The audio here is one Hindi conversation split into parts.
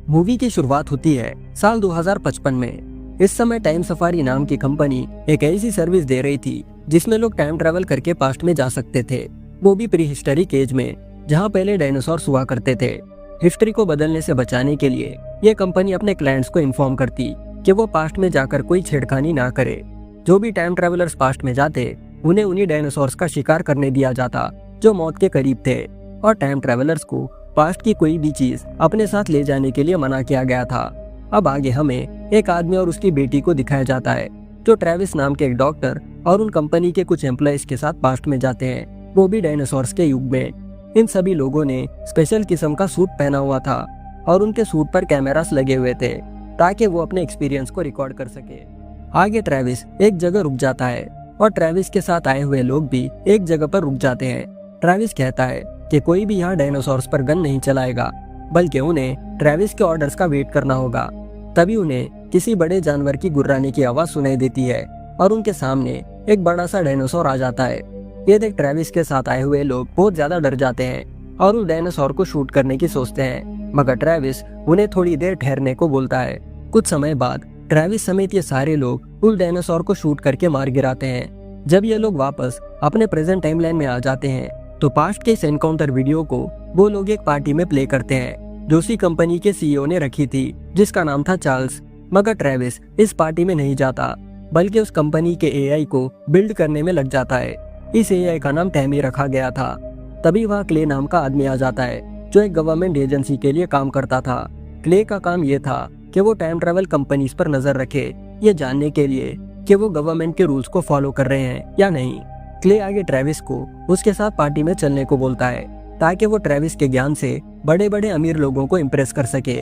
मूवी की शुरुआत होती है साल 2055 में। इस समय टाइम सफारी नाम की कंपनी एक ऐसी सर्विस दे रही थी जिसमें लोग टाइम ट्रेवल करके पास्ट में जा सकते थे, वो भी प्री हिस्टोरिक एज में, जहां पहले डायनासोर हुआ करते थे। हिस्ट्री को बदलने से बचाने के लिए ये कंपनी अपने क्लाइंट्स को इन्फॉर्म करती कि वो पास्ट में जाकर कोई छेड़खानी ना करे। जो भी टाइम ट्रेवलर्स पास्ट में जाते उन्हें उन्हीं डायनासोर्स का शिकार करने दिया जाता जो मौत के करीब थे, और टाइम ट्रेवलर्स को पास्ट की कोई भी चीज अपने साथ ले जाने के लिए मना किया गया था। अब आगे हमें एक आदमी और उसकी बेटी को दिखाया जाता है जो ट्रेविस नाम के एक डॉक्टर और उन कंपनी के कुछ एम्प्लॉइज के साथ पास्ट में जाते हैं, वो भी डायनासोर्स के युग में। इन सभी लोगों ने स्पेशल किस्म का सूट पहना हुआ था और उनके सूट पर कैमरास लगे हुए थे ताकि वो अपने एक्सपीरियंस को रिकॉर्ड कर सके। आगे ट्रेविस एक जगह रुक जाता है और ट्रेविस के साथ आए हुए लोग भी एक जगह पर रुक जाते हैं। ट्रेविस कहता है कि कोई भी यहाँ डायनासोर्स पर गन नहीं चलाएगा, बल्कि उन्हें ट्रेविस के ऑर्डर्स का वेट करना होगा। तभी उन्हें किसी बड़े जानवर की गुर्राने की आवाज सुनाई देती है और उनके सामने एक बड़ा सा डायनासोर आ जाता है। ये देख ट्रेविस के साथ आए हुए लोग बहुत ज्यादा डर जाते हैं और उस डायनासोर को शूट करने की सोचते हैं, मगर ट्रेविस उन्हें थोड़ी देर ठहरने को बोलता है। कुछ समय बाद ट्रेविस समेत ये सारे लोग उस डायनासोर को शूट करके मार गिराते हैं। जब ये लोग वापस अपने प्रेजेंट टाइमलाइन में आ जाते हैं तो पास्ट के इस एनकाउंटर वीडियो को वो लोग एक पार्टी में प्ले करते हैं जो उसी कंपनी के सीईओ ने रखी थी जिसका नाम था चार्ल्स। मगर ट्रेविस इस पार्टी में नहीं जाता, बल्कि उस कंपनी के एआई को बिल्ड करने में लग जाता है। इस एआई का नाम टैमी रखा गया था। तभी वहाँ क्ले नाम का आदमी आ जाता है जो एक गवर्नमेंट एजेंसी के लिए काम करता था। क्ले का काम ये था कि वो टाइम ट्रेवल कंपनीज पर नजर रखे, ये जानने के लिए कि वो गवर्नमेंट के रूल्स को फॉलो कर रहे हैं या नहीं। क्ले आगे ट्रेविस को उसके साथ पार्टी में चलने को बोलता है ताकि वो ट्रेविस के ज्ञान से बड़े बड़े अमीर लोगों को इम्प्रेस कर सके।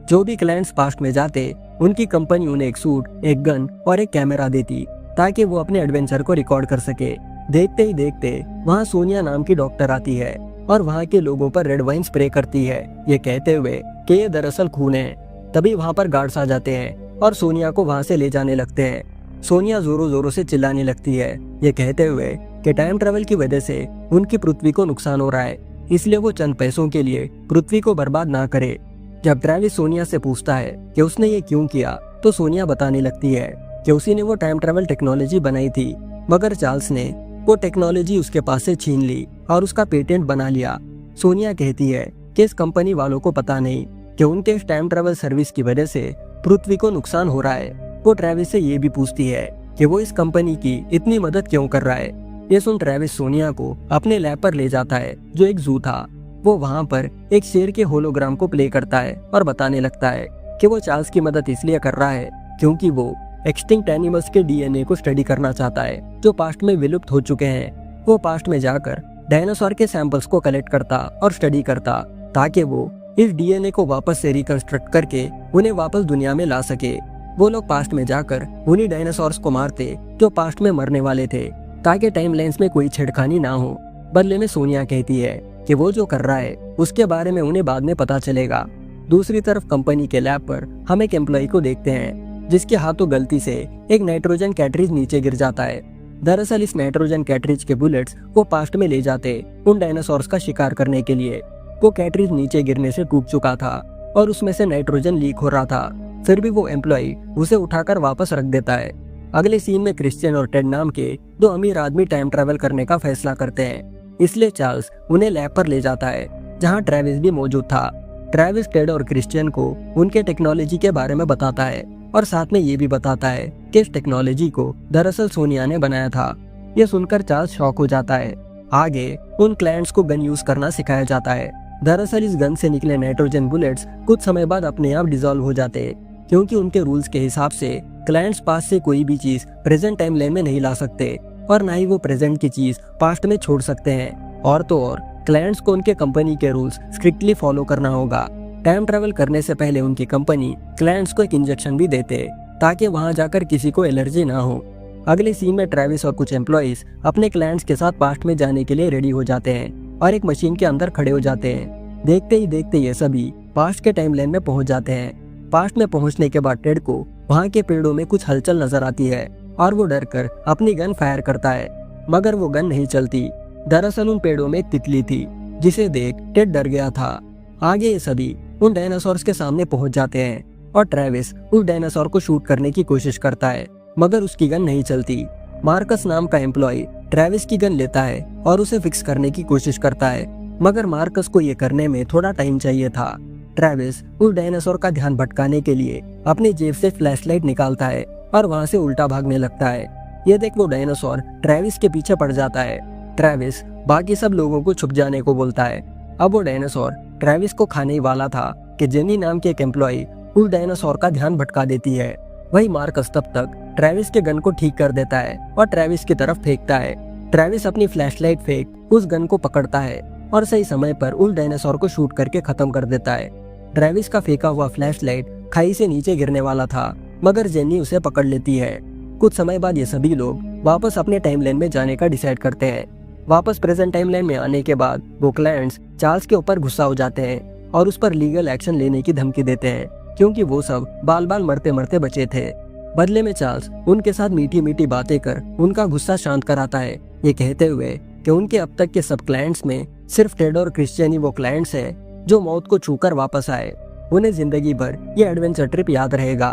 जो भी क्लाइंट्स पास्ट में जाते उनकी कंपनी उन्हें एक सूट, एक गन और एक कैमरा देती ताकि वो अपने एडवेंचर को रिकॉर्ड कर सके। देखते ही देखते वहाँ सोनिया नाम की डॉक्टर आती है और वहाँ के लोगों पर रेड वाइन स्प्रे करती है, ये कहते हुए कि ये दरअसल खून है। तभी वहाँ पर गार्ड्स आ जाते हैं और सोनिया को वहाँ से ले जाने लगते हैं। सोनिया जोरों जोरों से चिल्लाने लगती है, ये कहते हुए कि टाइम ट्रेवल की वजह से उनकी पृथ्वी को नुकसान हो रहा है, इसलिए वो चंद पैसों के लिए पृथ्वी को बर्बाद ना करे। जब ट्रेविस सोनिया से पूछता है कि उसने ये क्यों किया, तो सोनिया बताने लगती है कि उसी ने वो टाइम ट्रेवल टेक्नोलॉजी बनाई थी, मगर चार्ल्स ने वो टेक्नोलॉजी उसके पास से छीन ली और उसका पेटेंट बना लिया। सोनिया कहती है कि इस कंपनी वालों को पता नहीं कि उनके इस टाइम ट्रेवल सर्विस की वजह से पृथ्वी को नुकसान हो रहा है। वो ट्रेविस से ये भी पूछती है कि वो इस कंपनी की इतनी मदद क्यों कर रहा है। ये सुन ट्रेविस सोनिया को अपने लैब पर ले जाता है जो एक जू था। वो वहाँ पर एक शेर के होलोग्राम को प्ले करता है और बताने लगता है कि वो चार्ल्स की मदद इसलिए कर रहा है क्योंकि वो एक्सटिंक्ट एनिमल्स के डीएनए को स्टडी करना चाहता है जो पास्ट में विलुप्त हो चुके हैं। वो पास्ट में जाकर डायनासोर के सैंपल्स को कलेक्ट करता और स्टडी करता ताकि वो इस डीएनए को वापस से रिकंस्ट्रक्ट करके उन्हें वापस दुनिया में ला सके। वो लोग पास्ट में जाकर उन्हीं डायनासोर्स को मारते जो पास्ट में मरने वाले थे ताकि टाइम लाइन्स में कोई छेड़खानी ना हो। बदले में सोनिया कहती है कि वो जो कर रहा है उसके बारे में उन्हें बाद में पता चलेगा। दूसरी तरफ कंपनी के लैब पर हम एक एम्प्लॉय को देखते हैं जिसके हाथों गलती से एक नाइट्रोजन कैट्रिज नीचे गिर जाता है। दरअसल इस नाइट्रोजन कैट्रिज के बुलेट्स वो पास्ट में ले जाते उन डायनासोर्स का शिकार करने के लिए। वो कैट्रिज नीचे गिरने से टूट चुका था और उसमें से नाइट्रोजन लीक हो रहा था, फिर भी वो एम्प्लॉय उसे उठाकर वापस रख देता है। अगले सीन में क्रिश्चियन और टेड नाम के दो अमीर आदमी टाइम ट्रैवल करने का फैसला करते हैं, इसलिए चार्ल्स उन्हें लैब पर ले जाता है जहां ट्रेविस भी मौजूद था। ट्रेविस टेड और क्रिश्चियन को उनके टेक्नोलॉजी के बारे में बताता है और साथ में ये भी बताता है कि इस टेक्नोलॉजी को दरअसल सोनिया ने बनाया था। ये सुनकर चार्ल्स शॉक हो जाता है। आगे उन क्लाइंट्स को गन यूज करना सिखाया जाता है। दरअसल इस गन से निकले नाइट्रोजन बुलेट्स कुछ समय बाद अपने आप डिसॉल्व हो जाते हैं क्योंकि उनके रूल्स के हिसाब से क्लाइंट्स पास से कोई भी चीज प्रेजेंट टाइम लाइन में नहीं ला सकते और ना ही वो प्रेजेंट की चीज पास्ट में छोड़ सकते हैं। और तो और क्लाइंट्स को उनके कंपनी के रूल्स स्ट्रिक्टली फॉलो करना होगा। टाइम ट्रेवल करने से पहले उनकी कंपनी क्लाइंट्स को एक इंजेक्शन भी देते ताकि वहां जाकर किसी को एलर्जी ना हो। अगले सीन में ट्रेविस और कुछ एम्प्लॉइज अपने क्लाइंट्स के साथ पास्ट में जाने के लिए रेडी हो जाते हैं और एक मशीन के अंदर खड़े हो जाते हैं। देखते ही देखते ये सभी पास्ट के टाइम लाइन में पहुंच जाते हैं। पास्ट में पहुंचने के बाद टेड को वहाँ के पेड़ों में कुछ हलचल नजर आती है और वो डर कर अपनी गन फायर करता है, मगर वो गन नहीं चलती। दरअसल उन पेड़ों में एक तितली थी जिसे देख टेड डर गया था। आगे ये सभी उन डायनासोर्स के सामने पहुंच जाते हैं और ट्रेविस उस डायनासोर को शूट करने की कोशिश करता है, मगर उसकी गन नहीं चलती। मार्कस नाम का एम्प्लॉय ट्रेविस की गन लेता है और उसे फिक्स करने की कोशिश करता है, मगर मार्कस को ये करने में थोड़ा टाइम चाहिए था। ट्रेविस उस डायनासोर का ध्यान भटकाने के लिए अपनी जेब से फ्लैशलाइट निकालता है और वहाँ से उल्टा भागने लगता है। ये देख वो डायनासोर ट्रेविस के पीछे पड़ जाता है। ट्रेविस बाकी सब लोगों को छुप जाने को बोलता है। अब वो डायनासोर ट्रेविस को खाने ही वाला था कि जेनी नाम की एक एम्प्लॉय उस डायनासोर का ध्यान भटका देती है। वही मार्कस तब तक ट्रेविस के गन को ठीक कर देता है और ट्रेविस की तरफ फेंकता है। ट्रेविस अपनी फ्लैशलाइट फेंक उस गन को पकड़ता है और सही समय पर उस डायनासोर को शूट करके खत्म कर देता है। ट्रेविस का फेंका हुआ फ्लैशलाइट खाई से नीचे गिरने वाला था, मगर जेनी उसे पकड़ लेती है। कुछ समय बाद ये सभी लोग वापस अपने टाइमलाइन में जाने का डिसाइड करते हैं। वापस प्रेजेंट टाइमलाइन में आने के बाद वो क्लाइंट्स चार्ल्स के ऊपर गुस्सा हो जाते हैं और उस पर लीगल एक्शन लेने की धमकी देते हैं, क्योंकि वो सब बाल बाल मरते मरते बचे थे। बदले में चार्ल्स उनके साथ मीठी मीठी बातें कर उनका गुस्सा शांत कराता है, ये कहते हुए कि उनके अब तक के सब क्लाइंट्स में सिर्फ टेड और क्रिश्चियन ही वो क्लाइंट्स हैं जो मौत को छूकर वापस आए। उन्हें जिंदगी भर ये एडवेंचर ट्रिप याद रहेगा।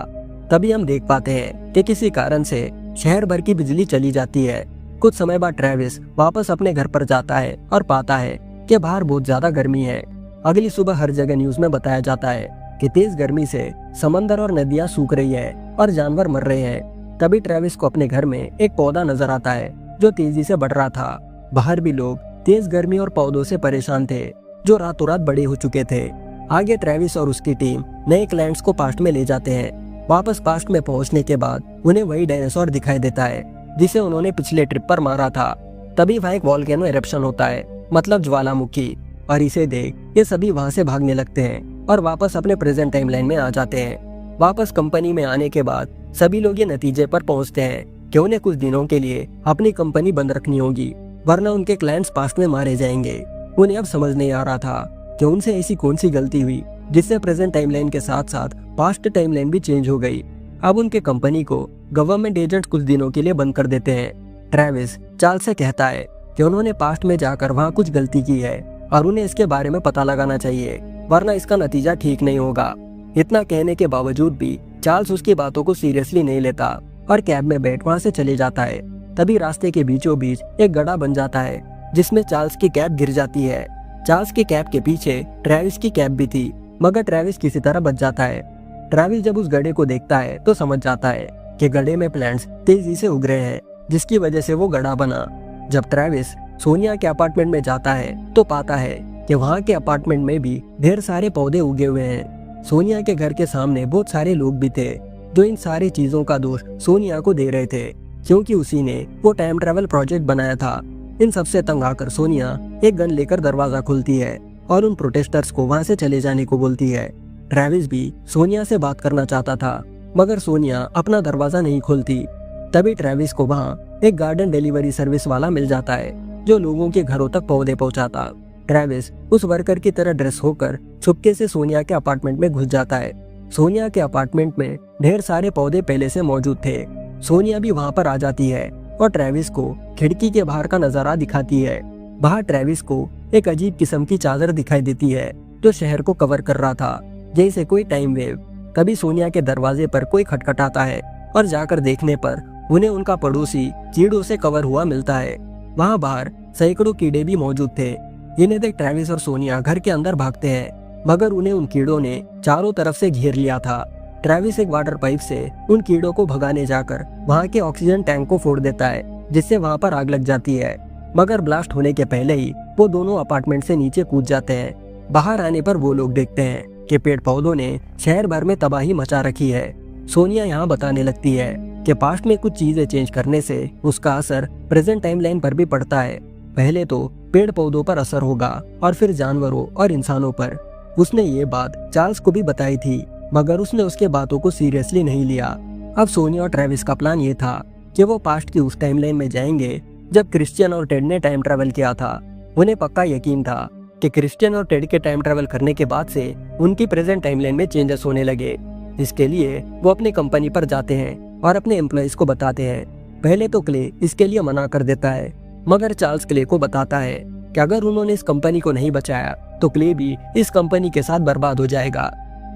तभी हम देख पाते हैं कि किसी कारण से शहर भर की बिजली चली जाती है। कुछ समय बाद ट्रेविस वापस अपने घर पर जाता है और पाता है कि बाहर बहुत ज्यादा गर्मी है। अगली सुबह हर जगह न्यूज में बताया जाता है कि तेज गर्मी से समंदर और नदियां सूख रही है और जानवर मर रहे हैं। तभी ट्रेविस को अपने घर में एक पौधा नजर आता है जो तेजी से बढ़ रहा था। बाहर भी लोग तेज गर्मी और पौधों से परेशान थे जो रातों रात बड़े हो चुके थे। आगे ट्रेविस और उसकी टीम नए क्लाइंट्स को पास्ट में ले जाते हैं। वापस पास्ट में पहुंचने के बाद उन्हें वही डायनासोर दिखाई देता है जिसे उन्होंने पिछले ट्रिप पर मारा था। तभी वहाँ एक वॉल्केनो एरप्शन होता है, मतलब ज्वालामुखी, और इसे देख ये सभी वहाँ से भागने लगते हैं और वापस अपने प्रेजेंट टाइमलाइन में आ जाते हैं। वापस कंपनी में आने के बाद सभी लोग ये नतीजे पर पहुँचते हैं कि उन्हें कुछ दिनों के लिए अपनी कंपनी बंद रखनी होगी, वरना उनके क्लाइंट्स पास्ट में मारे जाएंगे। उन्हें अब समझ नहीं आ रहा था कि उनसे ऐसी कौन सी गलती हुई जिससे प्रेजेंट टाइमलाइन के साथ साथ पास्ट टाइमलाइन भी चेंज हो गई। अब उनके कंपनी को गवर्नमेंट एजेंट कुछ दिनों के लिए बंद कर देते हैं। ट्रेविस चार्ल्स से कहता है कि उन्होंने पास्ट में जाकर वहाँ कुछ गलती की है और उन्हें इसके बारे में पता लगाना चाहिए, वरना इसका नतीजा ठीक नहीं होगा। इतना कहने के बावजूद भी चार्ल्स उसकी बातों को सीरियसली नहीं लेता और कैब में बैठ वहाँ से चले जाता है। तभी रास्ते के बीचों बीच एक गड्ढा बन जाता है जिसमें चार्ल्स की कैब गिर जाती है। चार्ल्स की कैब के पीछे ट्रेविस की कैब भी थी, मगर ट्रेविस किसी तरह बच जाता है। ट्रेविस जब उस गड्ढे को देखता है तो समझ जाता है कि गड्ढे में प्लांट्स तेजी से उग रहे हैं, जिसकी वजह से वो गड्ढा बना। जब ट्रेविस सोनिया के अपार्टमेंट में जाता है तो पाता है कि वहाँ के अपार्टमेंट में भी ढेर सारे पौधे उगे हुए हैं। सोनिया के घर के सामने बहुत सारे लोग भी थे जो इन सारी चीजों का दोष सोनिया को दे रहे थे, क्योंकि उसी ने वो टाइम ट्रेवल प्रोजेक्ट बनाया था। इन सबसे तंग आकर सोनिया एक गन लेकर दरवाजा खोलती है और उन प्रोटेस्टर्स को वहाँ से चले जाने को बोलती है। ट्रेविस भी सोनिया से बात करना चाहता था, मगर सोनिया अपना दरवाजा नहीं खोलती। तभी ट्रेविस को वहाँ एक गार्डन डिलीवरी सर्विस वाला मिल जाता है जो लोगों के घरों तक पौधे पहुँचाता। ट्रेविस उस वर्कर की तरह ड्रेस होकर चुपके से सोनिया के अपार्टमेंट में घुस जाता है। सोनिया के अपार्टमेंट में ढेर सारे पौधे पहले से मौजूद थे। सोनिया भी वहाँ पर आ जाती है और ट्रेविस को खिड़की के बाहर का नजारा दिखाती है। बाहर ट्रेविस को एक अजीब किस्म की चादर दिखाई देती है जो शहर को कवर कर रहा था, जैसे कोई टाइम वेव। तभी सोनिया के दरवाजे पर कोई खटखटाता है और जाकर देखने पर उन्हें उनका पड़ोसी कीड़ों से कवर हुआ मिलता है। वहाँ बाहर सैकड़ों कीड़े भी मौजूद थे। इन्हें देख ट्रेविस और सोनिया घर के अंदर भागते हैं, मगर उन्हें उन कीड़ों ने चारों तरफ से घेर लिया था। ट्रेविस एक वाटर पाइप से उन कीड़ों को भगाने जाकर वहाँ के ऑक्सीजन टैंक को फोड़ देता है, जिससे वहाँ पर आग लग जाती है। मगर ब्लास्ट होने के पहले ही वो दोनों अपार्टमेंट से नीचे कूद जाते हैं। बाहर आने पर वो लोग देखते हैं कि पेड़ पौधों ने शहर भर में तबाही मचा रखी है। सोनिया यहाँ बताने लगती है कि पास्ट में कुछ चीजें चेंज करने से उसका असर प्रेजेंट टाइमलाइन पर भी पड़ता है। पहले तो पेड़ पौधों पर असर होगा और फिर जानवरों और इंसानों पर। उसने ये बात चार्ल्स को भी बताई थी, मगर उसने उसके बातों को सीरियसली नहीं लिया। अब सोनिया और ट्रेविस का प्लान ये था कि वो पास्ट की उस टाइमलाइन में जाएंगे जब क्रिश्चियन और टेड ने टाइम ट्रैवल किया था। उन्हें पक्का यकीन था कि क्रिश्चियन और टेड के टाइम ट्रैवल करने के बाद से उनकी प्रेजेंट टाइमलाइन में चेंजेस होने लगे। इसके लिए वो अपनी कंपनी पर जाते हैं और अपने एम्प्लॉइज को बताते हैं। पहले तो क्ले इसके लिए मना कर देता है, मगर चार्ल्स क्ले को बताता है कि अगर उन्होंने इस कंपनी को नहीं बचाया तो क्ले भी इस कंपनी के साथ बर्बाद हो जाएगा।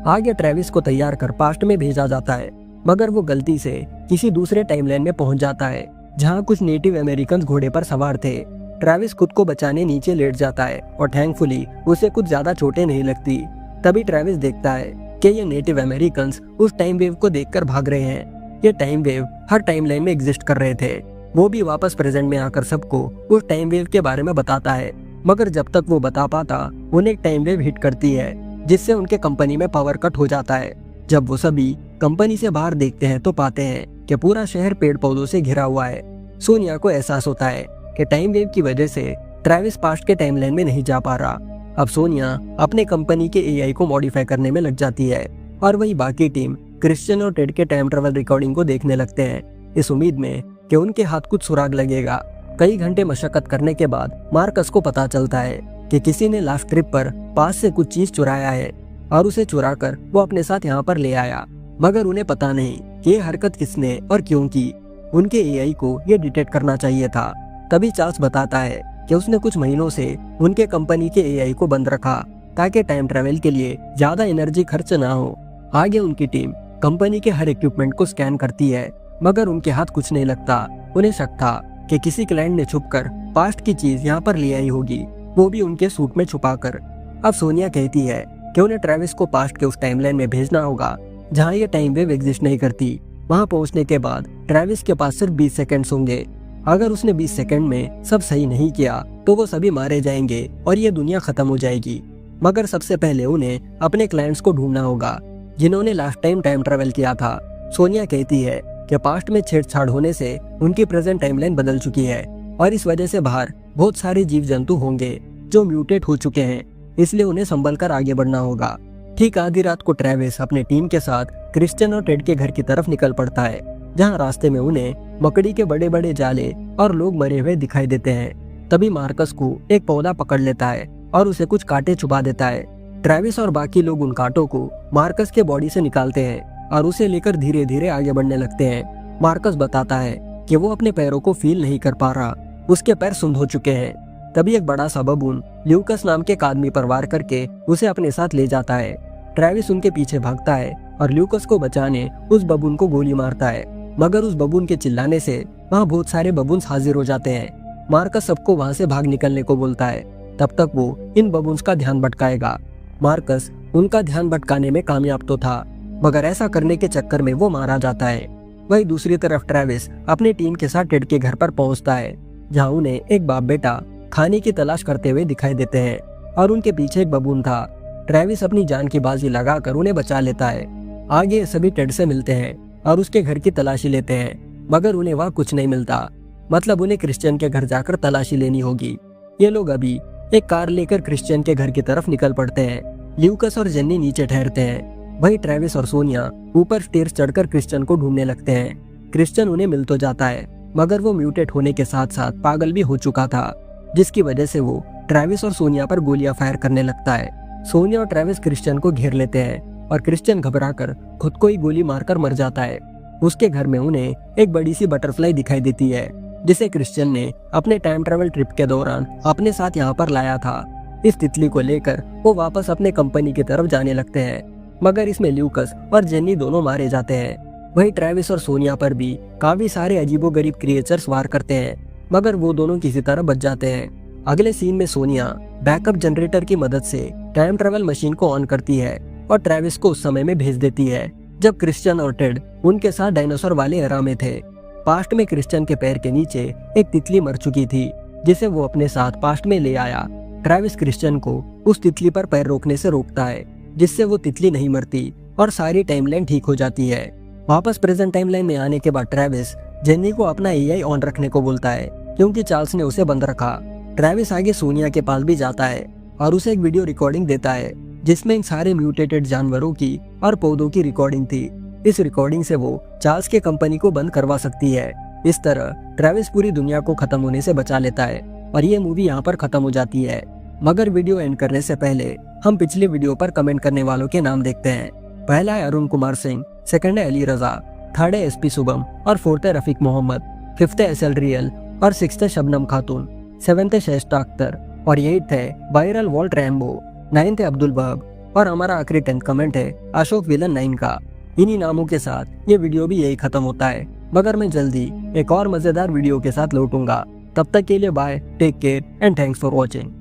आगे ट्रेविस को तैयार कर पास्ट में भेजा जाता है, मगर वो गलती से किसी दूसरे टाइमलाइन में पहुंच जाता है जहां कुछ नेटिव अमेरिकन घोड़े पर सवार थे। ट्रेविस खुद को बचाने नीचे लेट जाता है और थैंकफुली उसे कुछ ज्यादा चोटें नहीं लगती। तभी ट्रेविस देखता है कि ये नेटिव अमेरिकन उस टाइम वेव को देखकर भाग रहे हैं। ये टाइम वेव हर टाइमलाइन में एग्जिस्ट कर रहे थे। वो भी वापस प्रेजेंट में आकर सबको उस टाइम वेव के बारे में बताता है, मगर जब तक वो बता पाता उन्हें एक टाइम वेव हिट करती है जिससे उनके कंपनी में पावर कट हो जाता है। जब वो सभी कंपनी से बाहर देखते हैं तो पाते हैं कि पूरा शहर पेड़ पौधों से घिरा हुआ है। सोनिया को एहसास होता है कि टाइम वेव की वजह से ट्रेविस पास्ट के टाइमलाइन में नहीं जा पा रहा। अब सोनिया अपने कंपनी के एआई को मॉडिफाई करने में लग जाती है और वही बाकी टीम क्रिश्चियन और टेड के टाइम ट्रेवल रिकॉर्डिंग को देखने लगते हैं, इस उम्मीद में कि उनके हाथ कुछ सुराग लगेगा। कई घंटे मशक्कत करने के बाद मार्कस को पता चलता है कि किसी ने लास्ट ट्रिप पर पास से कुछ चीज चुराया है और उसे चुराकर वो अपने साथ यहाँ पर ले आया, मगर उन्हें पता नहीं कि ये हरकत किसने और क्यों की। उनके एआई को ये डिटेक्ट करना चाहिए था। तभी चार्ल्स बताता है कि उसने कुछ महीनों से उनके कंपनी के एआई को बंद रखा ताकि टाइम ट्रेवल के लिए ज्यादा एनर्जी खर्च ना हो। आगे उनकी टीम कंपनी के हर इक्विपमेंट को स्कैन करती है, मगर उनके हाथ कुछ नहीं लगता। उन्हें शक था कि किसी क्लाइंट ने छुपकर पास्ट की चीज यहाँ पर ले आई होगी, वो भी उनके सूट में छुपाकर। अब सोनिया कहती है कि उन्हें ट्रेविस को पास्ट के उस टाइमलाइन में भेजना होगा जहाँ ये टाइम वेव एग्जिस्ट नहीं करती। वहाँ पहुँचने के बाद ट्रेविस के पास सिर्फ 20 सेकंड्स होंगे। अगर उसने 20 सेकंड में सब सही नहीं किया तो वो सभी मारे जाएंगे और ये दुनिया खत्म हो जाएगी। मगर सबसे पहले उन्हें अपने क्लाइंट्स को ढूंढना होगा जिन्होंने लास्ट टाइम टाइम ट्रेवल किया था। सोनिया कहती है कि पास्ट में छेड़छाड़ होने से उनकी प्रेजेंट टाइमलाइन बदल चुकी है और इस वजह से बाहर बहुत सारे जीव जंतु होंगे जो म्यूटेट हो चुके हैं, इसलिए उन्हें संभल कर आगे बढ़ना होगा। ठीक आधी रात को ट्रेविस अपने टीम के साथ क्रिश्चियन और टेड के घर की तरफ निकल पड़ता है, जहां रास्ते में उन्हें मकड़ी के बड़े बड़े जाले और लोग मरे हुए दिखाई देते हैं। तभी मार्कस को एक पौधा पकड़ लेता है और उसे कुछ कांटे चुभा देता है। ट्रेविस और बाकी लोग उन कांटों को मार्कस के बॉडी से निकालते हैं और उसे लेकर धीरे धीरे आगे बढ़ने लगते हैं। मार्कस बताता है कि वो अपने पैरों को फील नहीं कर पा रहा, उसके पैर सुंद हो चुके हैं। तभी एक बड़ा सा बबून ल्यूकस नाम के एक आदमी पर वार करके उसे अपने साथ ले जाता है। ट्रेविस उनके पीछे भागता है और ल्यूकस को बचाने उस बबून को गोली मारता है, मगर उस बबून के चिल्लाने से वहाँ बहुत सारे बबून्स हाजिर हो जाते हैं। मार्कस सबको वहाँ से भाग निकलने को बोलता है, तब तक वो इन बबून्स का ध्यान भटकाएगा। मार्कस उनका ध्यान भटकाने में कामयाब तो था, मगर ऐसा करने के चक्कर में वो मारा जाता है। वही दूसरी तरफ ट्रेविस अपनी टीम के साथ टेड के घर पर पहुंचता है, जहां उन्हें एक बाप बेटा खाने की तलाश करते हुए दिखाई देते हैं और उनके पीछे एक बबून था। ट्रेविस अपनी जान की बाजी लगाकर उन्हें बचा लेता है। आगे सभी टेड से मिलते हैं और उसके घर की तलाशी लेते हैं, मगर उन्हें वहाँ कुछ नहीं मिलता। मतलब उन्हें क्रिश्चियन के घर जाकर तलाशी लेनी होगी। ये लोग अभी एक कार लेकर क्रिश्चियन के घर की तरफ निकल पड़ते हैं। ल्यूकस और जेन्नी नीचे ठहरते हैं। वही ट्रेविस और सोनिया ऊपर स्टेयर्स चढ़कर क्रिश्चियन को ढूंढने लगते हैं। क्रिश्चियन उन्हें मिल तो जाता है, मगर वो म्यूटेट होने के साथ साथ पागल भी हो चुका था, जिसकी वजह से वो ट्रेविस और सोनिया पर गोलियां फायर करने लगता है। सोनिया और ट्रेविस क्रिश्चियन को घेर लेते हैं और क्रिश्चियन घबराकर खुद को ही गोली मारकर मर जाता है। उसके घर में उन्हें एक बड़ी सी बटरफ्लाई दिखाई देती है, जिसे क्रिश्चियन ने अपने टाइम ट्रेवल ट्रिप के दौरान अपने साथ यहाँ पर लाया था। इस तितली को लेकर वो वापस अपने कंपनी की तरफ जाने लगते हैं, मगर इसमें ल्यूकस और जेन्नी दोनों मारे जाते हैं। वही ट्रेविस और सोनिया पर भी काफी सारे अजीबोगरीब क्रिएचर्स वार करते हैं, मगर वो दोनों किसी तरह बच जाते हैं। अगले सीन में सोनिया बैकअप जनरेटर की मदद से टाइम ट्रेवल मशीन को ऑन करती है और ट्रेविस को उस समय में भेज देती है जब क्रिश्चियन और टेड उनके साथ डायनासोर वाले एरा में थे। पास्ट में क्रिश्चियन के पैर के नीचे एक तितली मर चुकी थी, जिसे वो अपने साथ पास्ट में ले आया। ट्रेविस क्रिश्चियन को उस तितली पर पैर रोकने से रोकता है, जिससे वो तितली नहीं मरती और सारी टाइमलाइन ठीक हो जाती है। वापस प्रेजेंट टाइमलाइन में आने के बाद ट्रेविस जेन्नी को अपना एआई ऑन रखने को बोलता है, क्योंकि चार्ल्स ने उसे बंद रखा। ट्रेविस आगे सोनिया के पास भी जाता है और उसे एक वीडियो रिकॉर्डिंग देता है, जिसमें इन सारे म्यूटेटेड जानवरों की और पौधों की रिकॉर्डिंग थी। इस रिकॉर्डिंग से वो चार्ल्स के कंपनी को बंद करवा सकती है। इस तरह ट्रेविस पूरी दुनिया को खत्म होने से बचा लेता है और ये मूवी यहाँ पर खत्म हो जाती है। मगर वीडियो एंड करने से पहले हम पिछले वीडियो पर कमेंट करने वालों के नाम देखते हैं। पहला है अरुण कुमार सिंह, सेकंड है अली रजा, थर्ड है एसपी शुभम और फोर्थ है रफीक मोहम्मद, फिफ्थ है एसएल रियल और सिक्स्थ है शबनम खातून, सेवेंथ है शेष्टा अख्तर और एट्थ है वायरल वॉल्ट रैम्बो। 9 थे अब्दुल बब और हमारा आखिरी 10th कमेंट है अशोक विलन 9 का। इन्हीं नामों के साथ ये वीडियो भी यही खत्म होता है, मगर मैं जल्दी एक और मजेदार वीडियो के साथ लौटूंगा। तब तक के लिए bye, take care and thanks for watching.